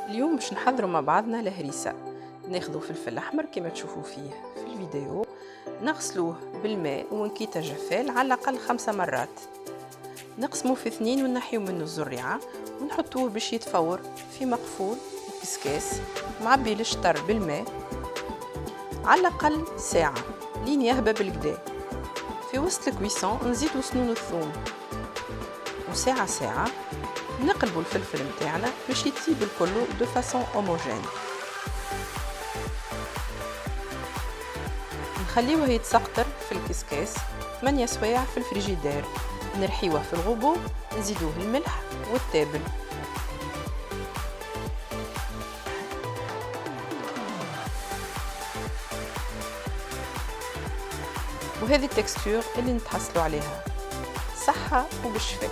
اليوم باش نحضروا مع بعضنا الهريسة. ناخذوا فلفل احمر كما تشوفوا فيه في الفيديو، نغسلوه بالماء ونكيته جفال على الاقل 5 مرات، نقسموه في 2 ونحيو منه الزريعه ونحطوه باش يتفور في مقفول وكسكاس معبي الشطر بالماء على الاقل ساعه لين يهبى بالكدا. في وسط الكويسون نزيدو سنون الثوم، وساعه ساعه نقلبوا الفلفل متاعنا باش يطيب الكل دو فاسون هوموجين. نخليوه يتسقطر في الكسكاس 8 سوايع في الفريجيدير، نرحيوه في الغوبو، نزيدوه الملح والتابل. وهذه التكستور اللي نتحصلوا عليها. صحة وبالشفاء.